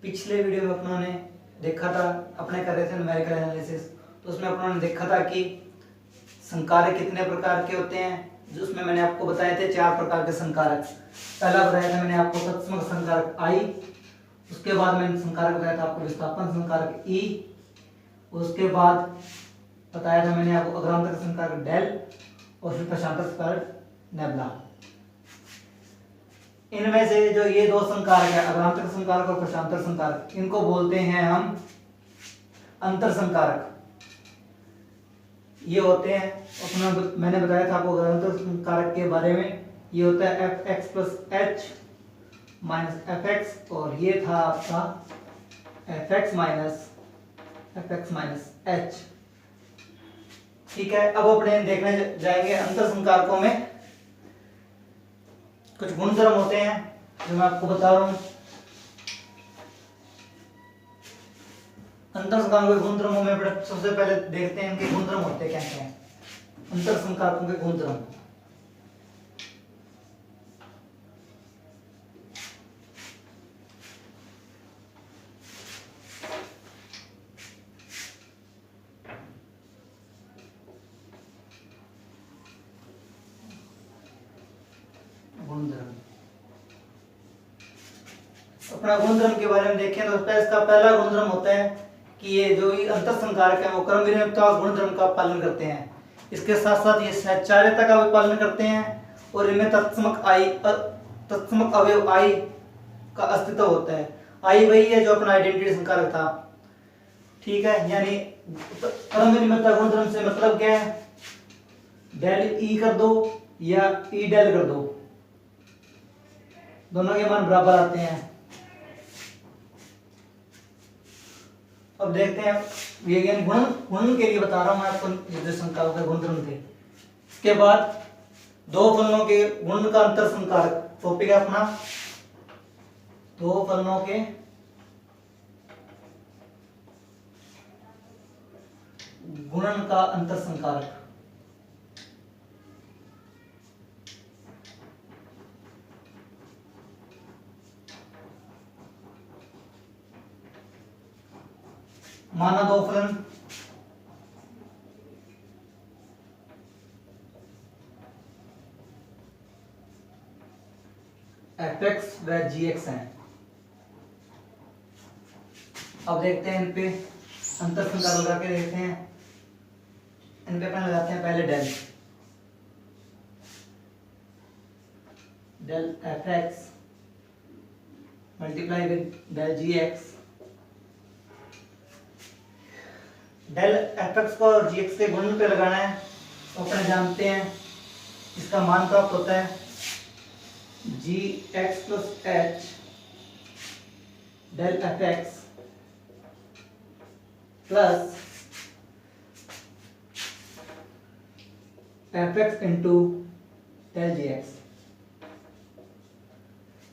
पिछले वीडियो में अपनों ने देखा था, अपने कर रहे थे न्यूमेरिकल एनालिसिस, तो उसमें अपनों ने देखा था कि संकारक कितने प्रकार के होते हैं। जो उसमें मैंने आपको बताए थे 4 प्रकार के संकारक। पहला बताया था मैंने आपको तत्समक संकारक I, उसके बाद मैंने संकारक बताया था आपको विस्थापन संकारक E, उसके बाद बताया था मैंने आपको अग्रांतर संकारक डेल, और फिर प्रशांतर संकारक नेबुला। इनमें से जो ये 2 संकारक है, अग्रांतर संकारक और प्रशांतर संकारक, इनको बोलते हैं हम अंतर संकारक। ये होते हैं, अपना मैंने बताया था आपको अग्रांतर संकारक के बारे में, ये होता है fx plus h minus fx, और ये था आपका fx माइनस h। ठीक है, अब अपने देखने जाएंगे अंतर संकारकों में कुछ गुणधर्म होते हैं जो मैं आपको बता रहा हूं। अंतर संकारकों के गुणधर्मों में सबसे पहले देखते हैं इनके गुणधर्म होते क्या क्या हैं। अंतर संकारकों के गुणधर्म, गुणधर्म अपना गुणधर्म के बारे में देखें तो इसका पहला गुणधर्म होता है कि ये जो अंतर संकारक है वो क्रम विनिमयता गुणधर्म का पालन करते हैं। इसके साथ साथ ये सहचार्यता का भी पालन करते हैं, और इनमें तत्समक अवयव I का अस्तित्व होता है। I वही है जो अपना आइडेंटिटी संकारक था। ठीक है, यानी क्रम विनिमयता गुणधर्म से मतलब क्या है, डेल E कर दो या E डेल कर दो, दोनों के मान बराबर आते हैं। अब देखते हैं, ये गुणन के लिए बता रहा हूं मैं आपको जो संकारकों के गुणधर्म थे। इसके बाद 2 फलनों के गुणन का अंतर संकारक टॉपिक है अपना, 2 फलनों के गुणन का अंतर संकारक। माना 2 फलन fx व gx हैं। अब देखते हैं इन पे अंतर संकारक लगा के देखते हैं। इन पे अपन लगाते हैं पहले del fx multiply with del gx। Del fx को और gx के गुणन पे लगाना है, तो अपन जानते हैं इसका मान प्राप्त होता है gx plus h del fx plus fx into del gx।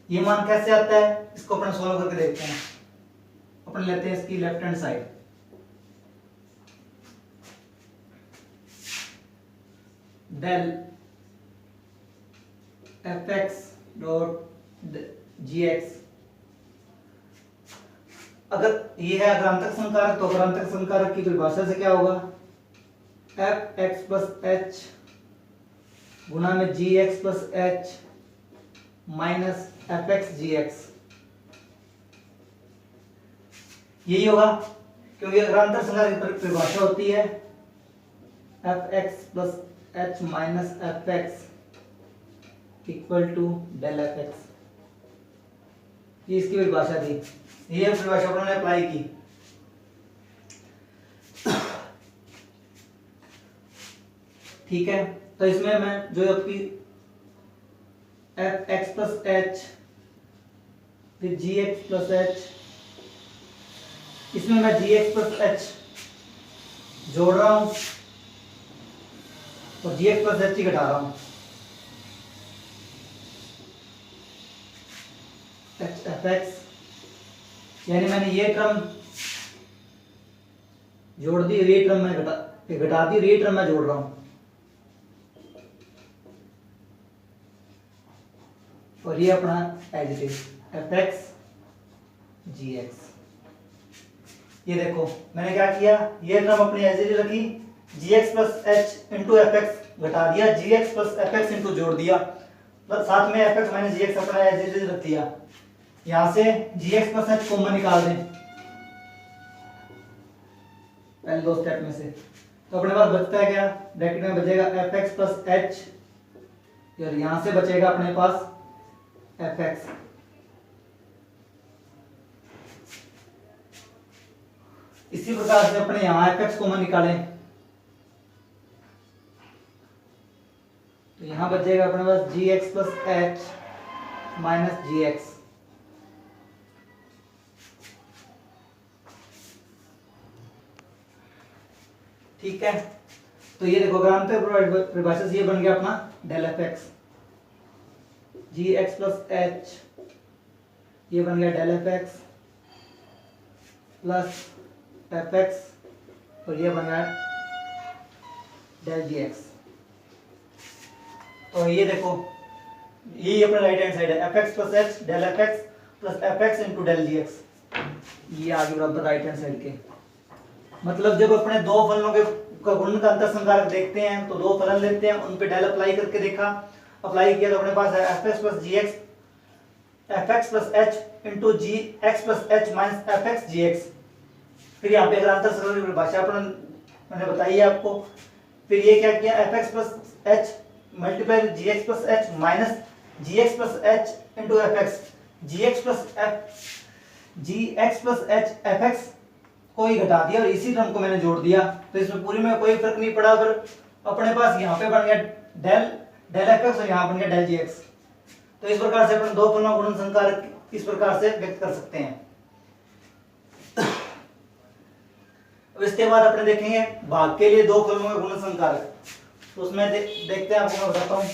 ये मान कैसे आता है, इसको अपन सॉल्व करके देखते हैं। अपन लेते हैं इसकी left hand side, del fx dot gx। अगर ये है अग्रांतक संकारक, तो अग्रांतक संकारक की परिभाषा से क्या होगा, fx प्लस h गुना में gx plus h minus fx gx, यही होगा, क्योंकि अग्रांतर संकारक की परिभाषा होती है fx plus h minus fx equal to del fx। ये इसकी परिभाषा थी, ये परिभाषा उन्होंने अप्लाई की। ठीक है, तो इसमें मैं जो आपकी fx प्लस h फिर gx प्लस h, इसमें मैं gx प्लस h जोड़ रहा हूं और gx प्लस h ही घटा रहा हूं। fx यानी मैंने ये टर्म जोड़ दी, ये टर्म मैं घटा दी, ये टर्म मैं जोड़ रहा हूं, और ये अपना as it is fx g x. ये देखो मैंने क्या किया, ये टर्म अपनी एज इट इज रखी, g x plus h into f x घटा दिया, g x plus f x into जोड़ दिया, प्लस साथ में f x minus g x अपना एज इट इज रख दिया। यहाँ से g x plus h common निकाल दें पहले दो स्टेप में से, तो अपने पास बचता है क्या, ब्रैकेट में बचेगा एफ एक्स प्लस एच, और यहाँ से बचेगा अपने पास एफ एक्स। इसी प्रकार से अपने यहाँ एफ एक्स कॉमन निकालें, तो यहाँ बचेगा अपने पास जी x plus h minus g x. ठीक है, तो ये देखो ग्रांतर परिभाषा से ये बन गया अपना del f x, g x plus h, ये बन गया del f x plus f x, और ये बन गया डेल जी एक्स। तो ये देखो ये अपना राइट हैंड साइड है, f x plus h del f x plus f x into del g x, ये आगे बराबर राइट हैंड साइड के। मतलब जब अपने दो फलनों के का गुणन का अंतर संकारक देखते हैं तो दो फलन लेते हैं, उन पे डेल अप्लाई करके देखा, अप्लाई किया तो अपने पास है f x plus g x, f x plus h into g x plus h minus f x g x. फिर यहाँ पे अगर अंतर संकारक की परिभाषा मैंने बताई है आपको, फिर ये क्या किया, f x plus h multiply g x plus h minus g x plus h into f x, g x plus h f x को ही घटा दिया और इसी टर्म को मैंने जोड़ दिया, तो इसमें पूरी में कोई फर्क नहीं पड़ा। पर अपने पास यहाँ पे बन गया डेल एफ एक्स और यहाँ बन गया डेल जी एक्स। तो इस प्रकार से अपन दो फलनों गुणन संकारक इस प्रकार से व्यक्त कर सकते हैं। अब इसके बाद अपने देखेंगे भाग के लिए दो फलनों के गुणन संकारक, तो उसमें देखते हैं, आपको मैं बताता हूँ।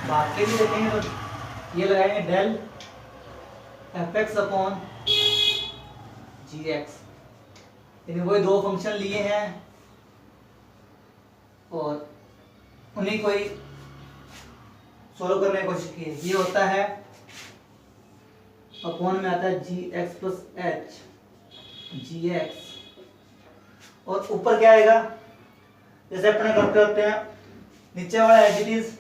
भाग के लिए देखेंगे तो ये लगाएंगे del f x upon g x, यानी वही दो फंक्शन लिए हैं और उन्हीं को ही सोल्व करने की कोशिश की है। ये होता है अपॉन में आता है g x plus h g x, और ऊपर क्या आएगा, जैसे अपने करते होते हैं, नीचे वाला एज इट इज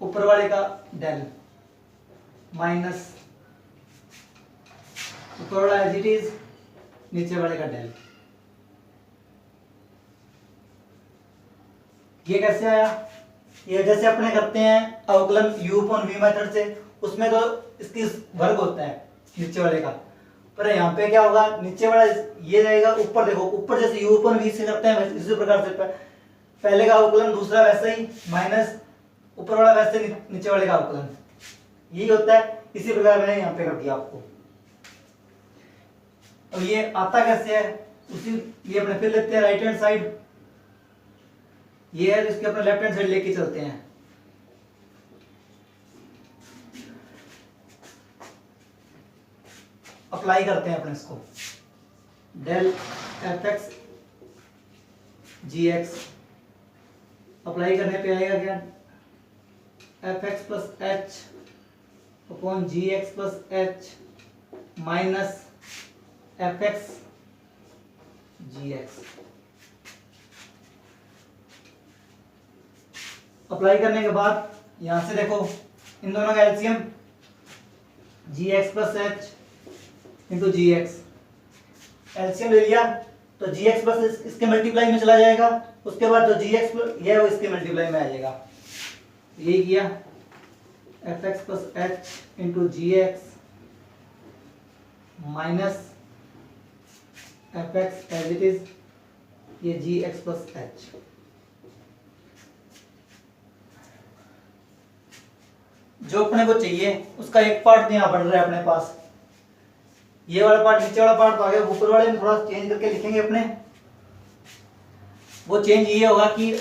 ऊपर वाले का डेल माइनस ऊपर वाला एज इट इज नीचे वाले का डेल। ये कैसे आया, ये जैसे अपने करते हैं अवकलन u अपॉन v मेथड से, उसमें तो इसकी वर्ग होता है नीचे वाले का, पर यहाँ पे क्या होगा, नीचे वाला ये रहेगा, ऊपर देखो ऊपर जैसे u अपॉन v से करते हैं इसी प्रकार से पहले का अवकलन दूसरा वैसे ही माइनस ऊपर वाला वैसे नीचे वाले का अवकलन, यही होता है। इसी प्रकार मैंने यहाँ पे कर दिया आपको। अब ये आता कैसे है, उसी ये अपने फिर लेते हैं राइट हैंड साइड, ये है इसके अपने लेफ्ट हैंड साइड लेके चलते हैं। अप्लाई करते हैं अपने इसको, del f x g x, apply करने पे आएगा क्या, f x plus h upon g x plus h minus f x g x. Apply करने के बाद यहां से देखो इन दोनों का LCM g x plus h into g x, LCM ले लिया तो जी एक्स प्लस इसके मल्टीप्लाई में चला जाएगा, उसके बाद जो जी एक्स ये वो इसके मल्टीप्लाई में आ जाएगा। यही किया, f x plus h into g x minus f x as it is ये जी एक्स प्लस एच। जो अपने को चाहिए उसका एक पार्ट यहाँ बन रहा है अपने पास, ये वाला पार्ट नीचे वाला पार्ट तो आ गया, ऊपर वाले में थोड़ा चेंज करके लिखेंगे अपने। वो चेंज ये होगा कि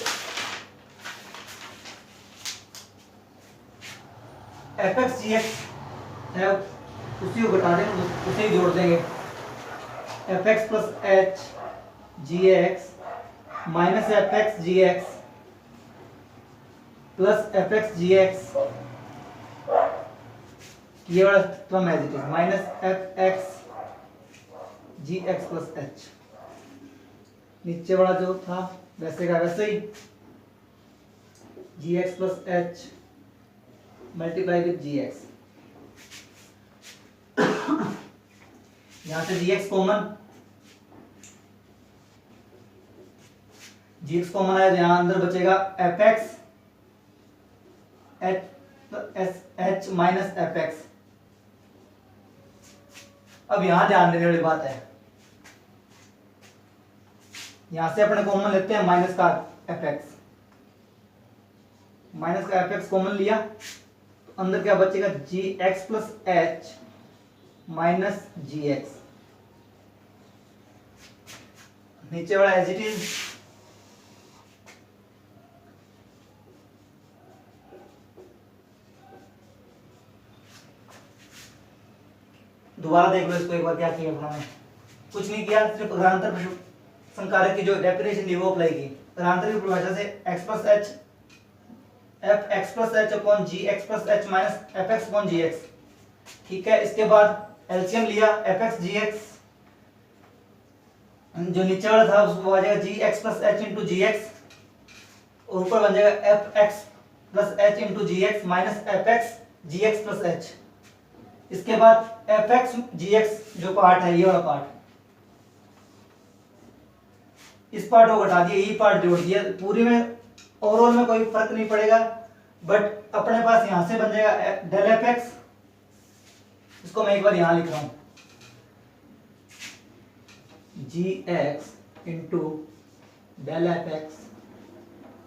एफ एक्स जी एक्स है उसी को घटा देंगे, उसे ही जोड़ देंगे। F x plus h g x minus f x g x plus f x g x, ये वाला term as it is, minus f x g x plus h. नीचे वाला जो था वैसे का वैसे ही, g x plus h multiply with g x. यहां से g x common, g x common आया तो यहां अंदर बचेगा f x h minus f x. अब यहां ध्यान देने वाली बात है, यहां से अपने कॉमन लेते हैं माइनस का एफ एक्स, माइनस का एफ एक्स कॉमन लिया तो अंदर क्या बचेगा, जी x plus h minus g x. नीचे वाला एज इट इज, दोबारा देख लो इसको एक बार, क्या किया हमने, कुछ नहीं किया, सिर्फ ग्रांतर संकारक की जो डेफिनेशन थी वो अप्लाई की। ग्रांतर की परिभाषा से x plus h f x plus h upon g x plus h minus f x upon g x, ठीक है। इसके बाद एलसीएम लिया, एफ एक्स जी एक्स, जो नीचे वाला था उसको आ जाएगा g x plus h into g x, और ऊपर बन जाएगा f x plus h into g x minus f x g x plus h. इसके बाद एफ एक्स जी एक्स जो पार्ट है, ये वाला पार्ट, इस पार्ट को घटा दिया, ये पार्ट जोड़ दिया, पूरी में ओवरऑल में कोई फर्क नहीं पड़ेगा, बट अपने पास यहां से बन जाएगा डेल एफ एक्स। इसको मैं एक बार यहां लिख रहा हूं, g x into del f x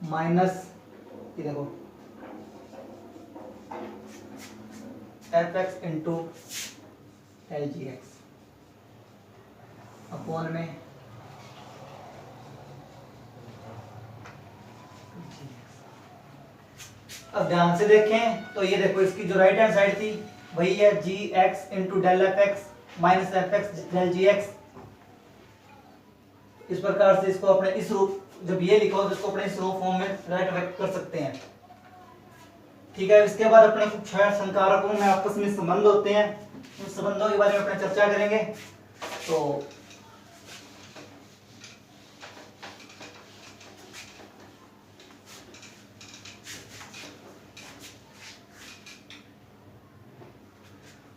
minus, ये देखो f x into l g x upon में अब ध्यान से देखें तो ये देखो, इसकी जो राइट हैंड साइड थी वही है g x into del f x minus f x del g x. इस प्रकार से इसको अपने इस रूप, जब ये लिखा हो तो इसको अपने इस रूप फॉर्म में राइट कर सकते हैं, ठीक है। इसके बाद अपने कुछ संकारकों में आपस में संबंध होते हैं, उन संबंधों के बारे में अपने चर्चा करेंगे। तो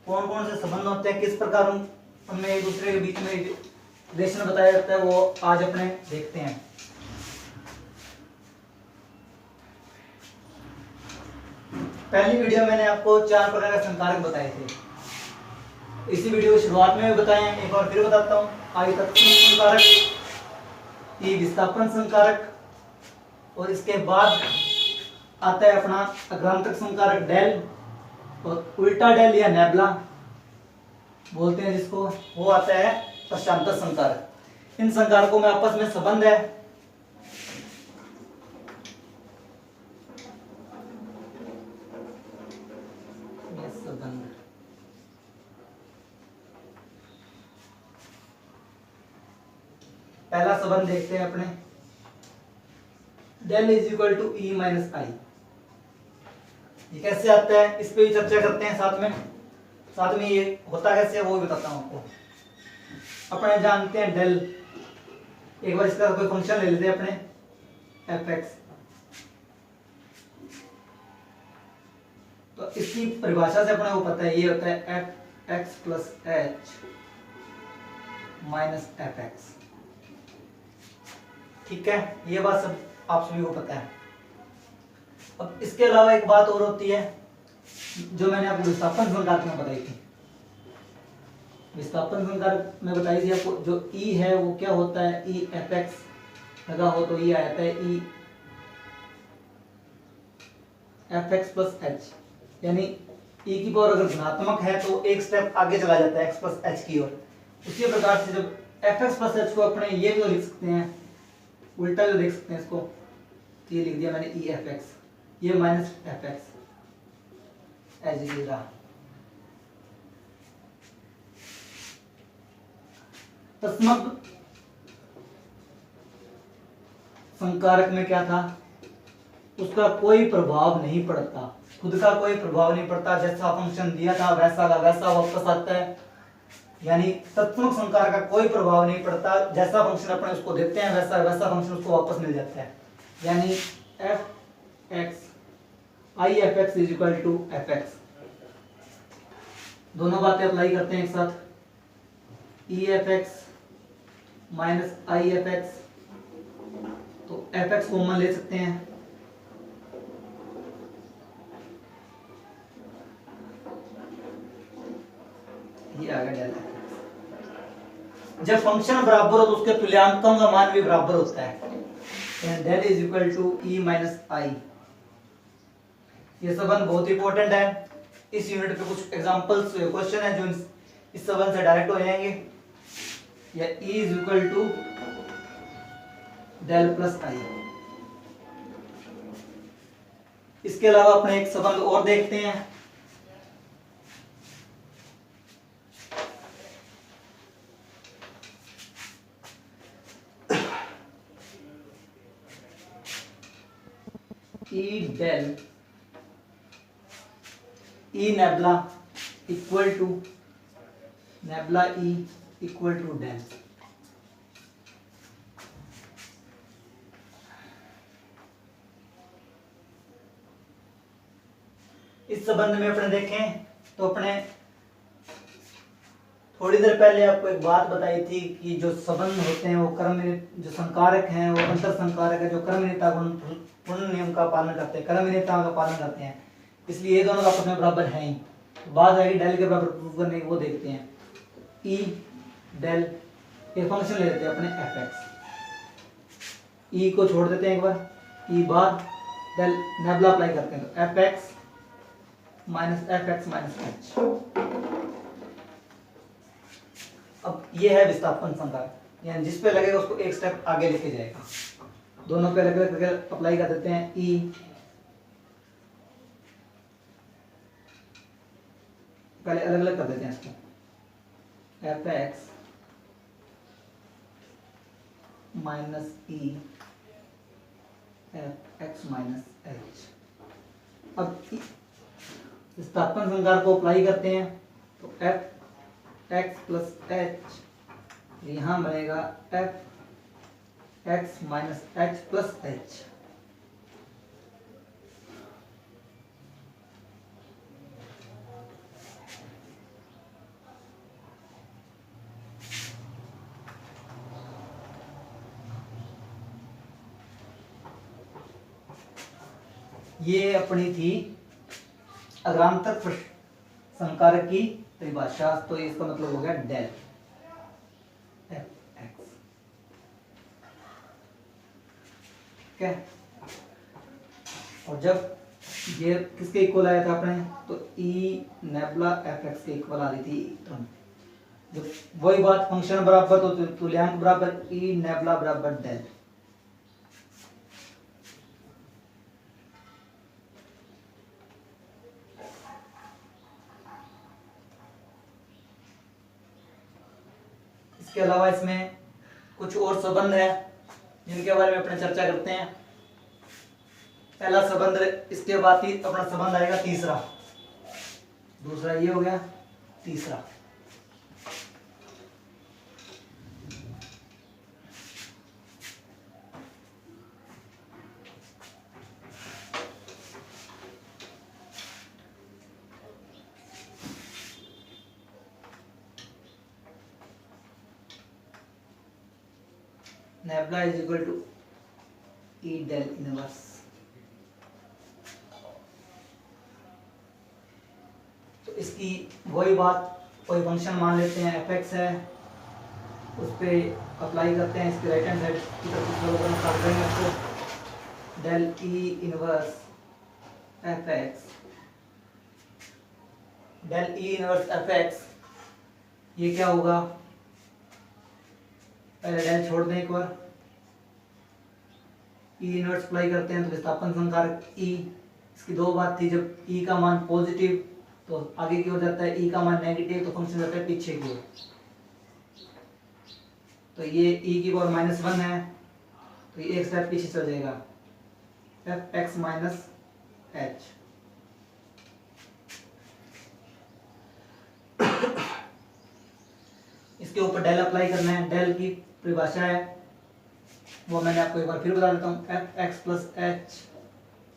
कौन कौन से संबंध होते हैं, किस प्रकार उनमें एक दूसरे के बीच में रिलेशन बताया जाता है, वो आज अपने देखते हैं। पहली वीडियो मैंने आपको 4 प्रकार के संकारक बताए थे, इसी वीडियो की शुरुआत में भी बताए हैं, एक बार फिर बताता हूँ। आयतात्मक संकारक, ये विस्थापन संकारक, और इसके बाद आता है अपना अग्रांतक संकारक डेल, और उल्टा डेल या नेबला बोलते हैं जिसको, वो आता है पश्चांतर संकारक। इन संकारकों में आपस में संबंध है, पहला संबंध देखते हैं अपने, del is equal to E minus I. ये कैसे आता है, इस पे भी चर्चा करते हैं साथ में ये होता कैसे है वो भी बताता हूं आपको। अपने जानते हैं डेल, एक बार इसका कोई फंक्शन ले लेते हैं अपने एफ एक्स, तो इसकी परिभाषा से अपने को पता है, ये होता है f x plus h minus f x, ठीक है। ये बात सब आप सभी को पता है। अब इसके अलावा एक बात और होती है जो मैंने आपको विस्थापन संकारक में बताई थी। विस्थापन संकारक में बताई थी आपको, जो ई है वो क्या होता है, ई एफ एक्स लगा हो तो ये आता है ई एफ एक्स प्लस एच, यानी ई की पावर अगर धनात्मक है तो एक स्टेप आगे चला जाता है एक्स प्लस एच की ओर। उसी प्रकार से जब एफ एक्स प्लस एच को अपने ये जो लिख सकते हैं, उल्टा जो देख सकते हैं इसको, तो ये लिख दिया मैंने ई एफ एक्स, ये minus f x as it is रहा। तत्समक संकारक में क्या था, उसका कोई प्रभाव नहीं पड़ता, खुद का कोई प्रभाव नहीं पड़ता, जैसा फंक्शन दिया था वैसा का वैसा वापस आता है। यानी तत्समक संकार का कोई प्रभाव नहीं पड़ता, जैसा फंक्शन अपने उसको देते हैं वैसा वैसा फंक्शन उसको वापस मिल जाता है। यानी f x i f x is equal to f x, दोनों बातें अप्लाई करते हैं एक साथ, e f x minus i f x, तो एफ एक्स कॉमन ले सकते हैं, ये आ गया डेल। जब फंक्शन बराबर हो तो उसके तुल्यांकों का मान भी बराबर होता है, and del is equal to E minus I. ये संबंध बहुत इंपॉर्टेंट है, इस यूनिट पे कुछ एग्जांपल्स क्वेश्चन है जो इस संबंध से डायरेक्ट हो जाएंगे। या E is equal to del plus I. इसके अलावा अपने एक संबंध और देखते हैं, E del E nabla equal to nabla E equal to del. इस संबंध में अपने देखें तो अपने थोड़ी देर पहले आपको एक बात बताई थी कि जो संबंध होते हैं वो कर्म जो संकारक हैं वो अंतर संकारक है जो कर्मनियता पूर्ण नियम का पालन करते हैं, कर्मनियता का पालन करते हैं, इसलिए ये दोनों आपस में बराबर हैं ही। तो बात आएगी डेल के बराबर प्रूव करने की, वो देखते हैं। ई डेल एक फंक्शन ले लेते हैं अपने एफ एक्स, ई को छोड़ देते हैं एक बार, ई बार डेल नेबला अप्लाई करते हैं, तो f x minus f x minus H. अब ये है विस्थापन संकार, यानी जिस पे लगेगा उसको एक स्टेप आगे लेके जाएगा। दोनों पे अलग अलग करके अप्लाई कर देते हैं। ई पहले अलग अलग कर देते हैं इसको, एफ एक्स माइनस ई एफ एक्स माइनस एच। अब विस्थापन संकार को अप्लाई करते हैं तो एफ एक्स प्लस एच, यहां बनेगा F x minus h plus h. ये अपनी थी अग्रांतर संकारक की परिभाषा, तो इसका मतलब हो गया डेल एफ एक्स। ठीक है, और जब ये किसके इक्वल आया था अपने, तो ई नेबला एफ एक्स के इक्वल आ रही थी टर्म। जब वही बात फंक्शन बराबर तो तुल्यांक बराबर ई नेबला बराबर डेल। इसके अलावा इसमें कुछ और संबंध है जिनके बारे में अपने चर्चा करते हैं। पहला संबंध, इसके बाद ही अपना संबंध आएगा तीसरा, दूसरा ये हो गया, तीसरा nabla is equal to e del inverse. तो इसकी वही बात, कोई फंक्शन मान लेते हैं एफ एक्स है, उस पर अप्लाई करते हैं, इसके राइट हैंड साइड की तरफ कर देंगे इसको, डेल ई इनवर्स एफ एक्स, डेल ई इनवर्स एफ एक्स, ये क्या होगा, पहले डेल छोड़ दें एक बार, ई इनवर्स अप्लाई करते हैं तो विस्थापन संकारक ई, इसकी दो बात थी, जब ई का मान पॉजिटिव तो आगे की ओर जाता है, ई का मान नेगेटिव तो फंक्शन जाता है पीछे की ओर। तो ये e की पावर -1 है, तो ये एक स्टेप पीछे चल जाएगा, एफ एक्स माइनस एच। इसके ऊपर डेल अप्लाई करना है। डेल की परिभाषा है वो मैंने आपको एक बार फिर बता देता हूँ, F x plus h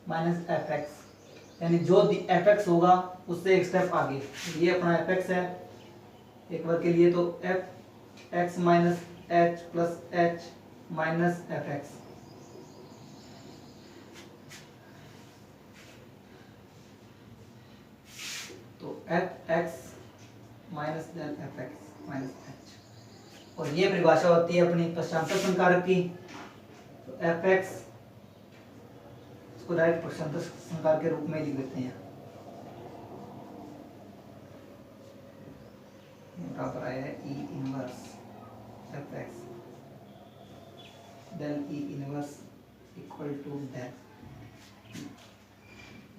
minus f x, यानी जो एफ एक्स होगा उससे एक स्टेप आगे। ये अपना एफ एक्स है एक बार के लिए, तो f x minus h plus h minus f x. तो f x minus del f x minus h, और ये परिभाषा होती है अपनी पक्षांतर संकारक की। तो एफ एक्स इसको डायरेक्ट पक्षांतर संकारक के रूप में लिख देते हैं, बराबर आया है E inverse F x del E inverse equal to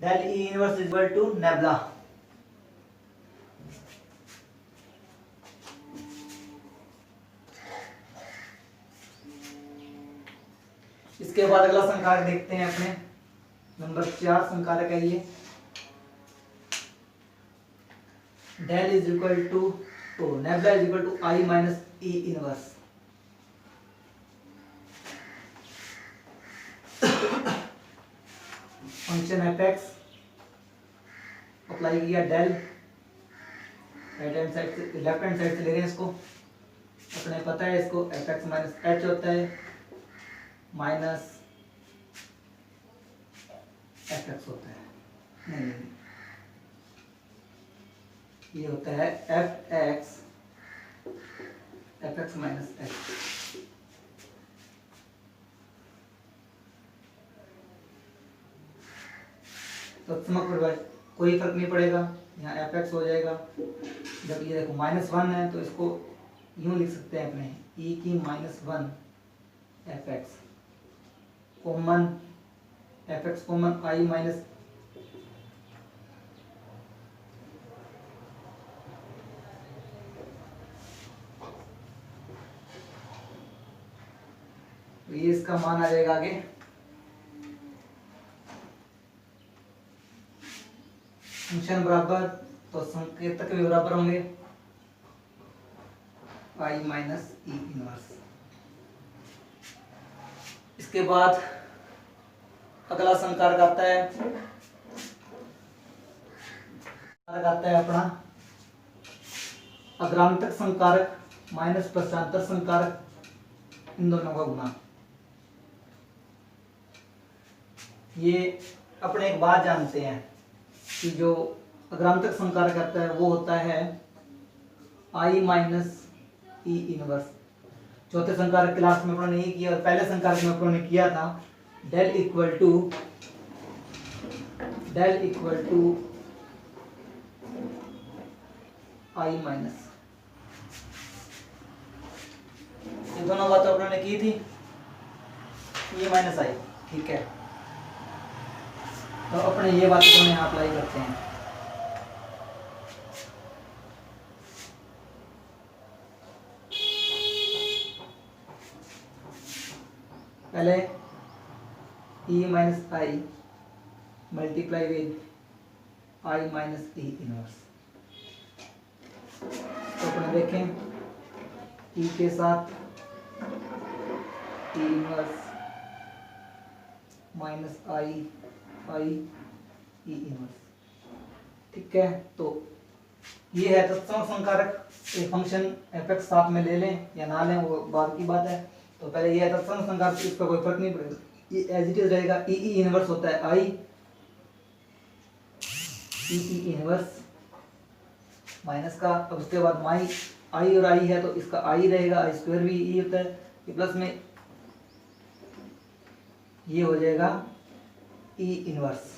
del E inverse equal to nabla. इसके बाद अगला संकारक देखते हैं अपने, नंबर 4 संकारक है ये, del is equal to nabla is equal to I minus E inverse. Function F X apply किया, डेल राइट हैंड साइड से लेफ्ट हैंड साइड से ले रहे हैं इसको, अपने पता है इसको एफ एक्स माइनस एच होता है माइनस एफ एक्स होता है, नहीं ये होता है एफ एक्स माइनस एच। तो कोई फर्क नहीं पड़ेगा, यहाँ एफ एक्स हो जाएगा। जब ये देखो -1 है तो इसको यूं लिख सकते हैं अपने, ई की -1 f x common, f x common I minus तो ये इसका मान आ जाएगा आगे फंक्शन बराबर, तो संकेतक भी बराबर होंगे आई माइनस ई इनवर्स। इसके बाद अगला संकारक आता है अपना अग्रांतक संकारक माइनस पक्षांतर संकारक, इन दोनों का गुणा। ये अपने एक बात जानते हैं कि जो अग्रांतक संकारक आता है वो होता है आई माइनस ई इनवर्स। चौथे संकारक क्लास में अपने नहीं किया और पहले संकारक में अपने किया था, del equal to I minus, ये दोनों बातें अपने की थी, ये माइनस आई, ठीक है। तो अपने ये बातें तो यहाँ अप्लाई करते हैं। पहले E minus I multiply with I minus E inverse. तो अपने देखें ई के साथ E inverse minus I E inverse, ठीक है। तो ये है तत्सम संकारक। ये फंक्शन एफ एक्स साथ में ले लें या ना लें वो बाद की बात है। तो पहले ये है तत्सम संकारक, इस पर कोई फर्क नहीं पड़ेगा, ये एज इट इज रहेगा। ई इनवर्स होता है आई, ई इनवर्स माइनस का, अब उसके बाद माई आई और आई है तो इसका आई रहेगा, आई स्क्वायर भी ई होता है, ये प्लस में ये हो जाएगा ई इनवर्स।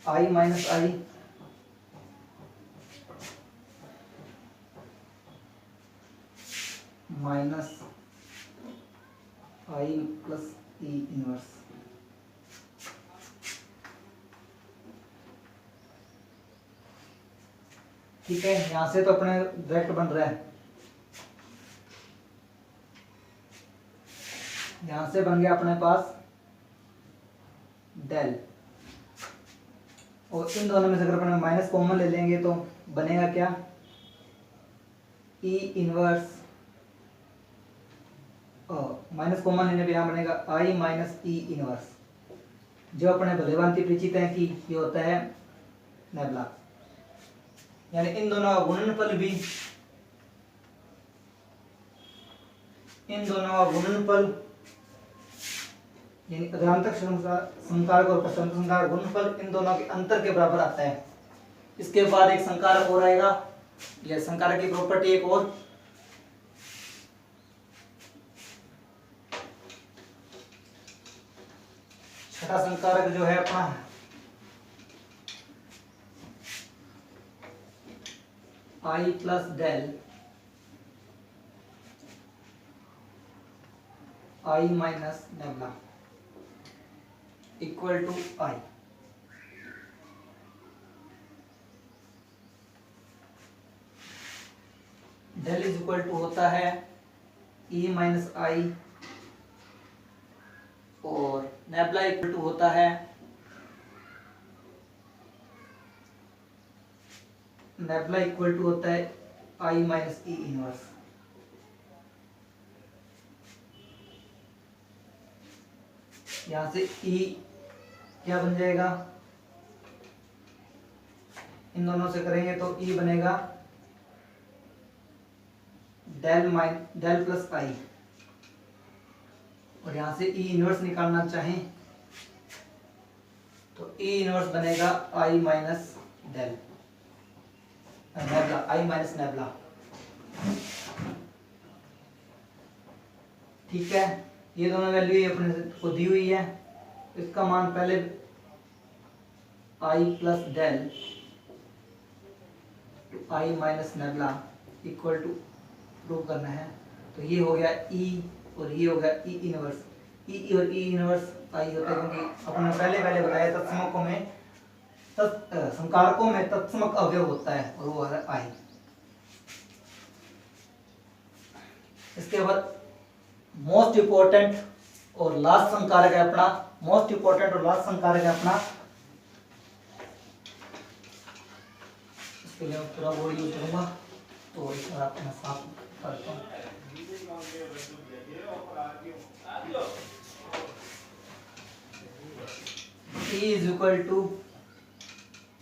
आई माइनस आई माइनस आई प्लस ई इनवर्स। ठीक है, यहाँ से तो अपने डायरेक्ट बन रहा है, यहाँ से बन गया अपने पास डेल, और इन दोनों में से अगर अपन माइनस कॉमन ले लेंगे तो बनेगा क्या, ई इनवर्स, माइनस कॉमन लेने पे यहाँ बनेगा आई माइनस ई इनवर्स, जो अपने भलीभांति परिचित है कि ये होता है नेबुला। यानी इन दोनों का गुणनफल भी, इन दोनों का गुणनफल यानी अधांतक संकारक और प्रशंत संकारक गुणनफल इन दोनों के अंतर के बराबर आता है। इसके बाद एक संकारक और आएगा, यह संकारक की प्रॉपर्टी एक और, छठा संकारक जो है अपना I plus del I minus nabla equal to I. Del is equal to होता है ई माइनस आई, और नेबुला इक्वल टू होता है, नेबुला इक्वल टू होता है आई माइनस ई इनवर्स। यहां से ई क्या बन जाएगा, इन दोनों से करेंगे तो ई बनेगा डेल प्लस आई, और यहां से ई इनवर्स निकालना चाहें तो ई इनवर्स बनेगा आई माइनस डेल नेबुला, आई माइनस नेबुला। ठीक है, ये दोनों वैल्यू अपने को दी हुई है, इसका मान पहले I plus del to I minus nabla equal to prove करना है। तो ये हो गया ई और ये हो गया ई इनवर्स। ई और ई इनवर्स आई होता है क्योंकि अपने पहले बताया तत्समकों में संकारकों में तत्समक अवयव होता है, और वो है आई। इसके बाद मोस्ट इंपॉर्टेंट और लास्ट संकारक है अपना, मोस्ट इंपॉर्टेंट और लास्ट संकारक है अपना, इसके लिए मैं पूरा बोर्ड यूज करूंगा, तो इस बार आपको मैं साफ करता हूँ। E is equal to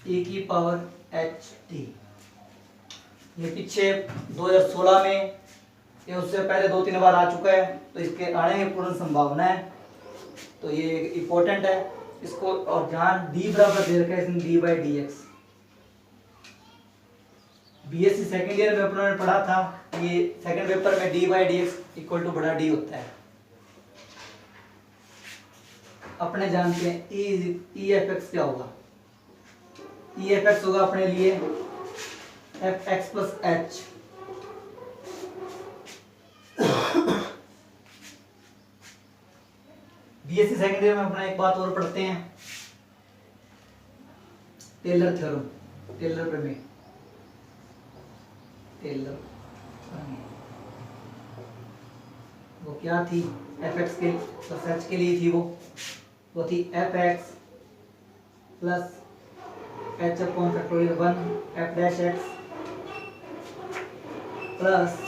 e की पावर एच टी। ये पीछे 2016 में, ये उससे पहले 2-3 बार आ चुका है, तो इसके आने की पूर्ण संभावना है, तो ये इम्पोर्टेंट है इसको। और जहां d बराबर दे रखा है इसमें d by D X, BSc second year में अपनों ने पढ़ा था, ये सेकंड पेपर में d by D X equal to बड़ा D होता है। अपने जानते हैं ई एफ एक्स क्या होगा, ई एफ एक्स होगा अपने लिए F x plus H, BSc second year में अपना एक बात और पढ़ते हैं, टेलर थ्योरम, टेलर प्रमेय, टेलर प्रमेय वो क्या थी, एफ एक्स के प्लस एच के लिए थी, वो थी F x plus h upon factorial 1 F dash x plus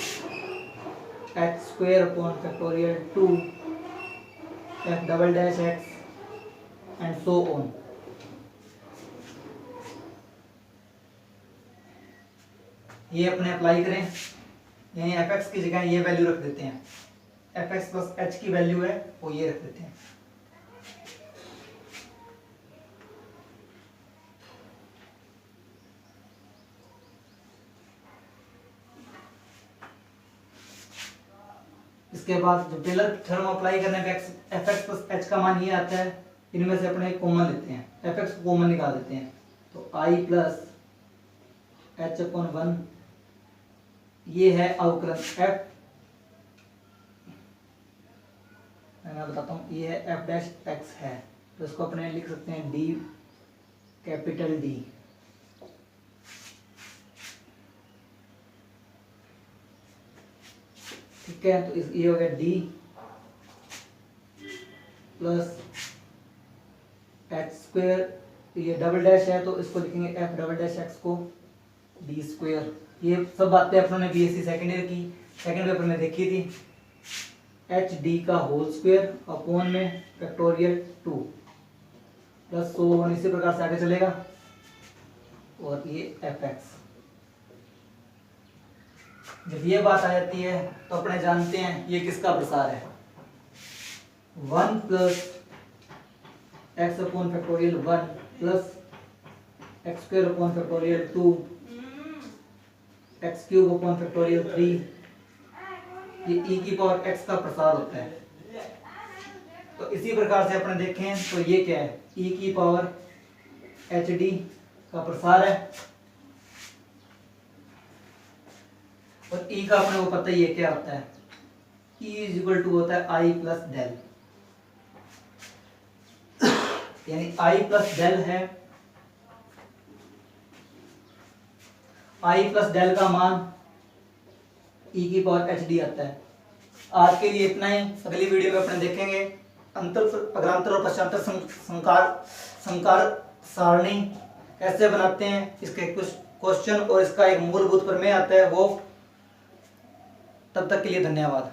H square upon factorial 2 F double dash x and so on. ये अपने अप्लाई करें, यहीं एफ एक्स की जगह ये वैल्यू रख देते हैं, एफ एक्स प्लस एच की वैल्यू है वो ये रख देते हैं। इसके बाद जब टेलर थ्योरम अप्लाई करने पे एफ एक्स प्लस एच का मान ये आता है, इनमें से अपने कॉमन लेते हैं, एफ एक्स को कॉमन निकाल देते हैं, तो आई प्लस एच अपॉन 1 ये है अवकलन एफ, मैं बताता हूँ, ये है एफ डैश एक्स है, तो इसको अपने लिख सकते हैं डी कैपिटल डी ठीक है, तो ये हो गया डी प्लस एक्स स्क्वायर, ये डबल डैश है तो इसको लिखेंगे एफ डबल डैश एक्स को डी स्क्वायर। ये सब बातें अपनों ने बीएससी सेकेंड ईयर की सेकेंड पेपर में देखी थी। एच डी का होल स्क्वायर अपॉन में फैक्टोरियल 2 प्लस 100 इसी प्रकार से आगे चलेगा। और ये एफ एक्स, जब ये बात आ जाती है तो अपने जानते हैं ये किसका प्रसार है, 1 plus x upon factorial 1 plus x square upon factorial 2 x cube upon factorial 3, ये e की पावर x का प्रसार होता है। तो इसी प्रकार से अपने देखें तो ये क्या है, e की पावर एच डी का प्रसार है। और e का अपने को पता ही है क्या होता है, e इज इक्वल टू होता है आई प्लस डेल, यानी आई प्लस डेल है, आई प्लस डेल का मान e की पावर एच डी आता है। आज के लिए इतना ही, अगली वीडियो में अपने देखेंगे अग्रांतर और पश्चांतर संकार सारणी कैसे बनाते हैं, इसके कुछ क्वेश्चन और इसका एक मूलभूत प्रमेय आता है वो। तब तक के लिए धन्यवाद।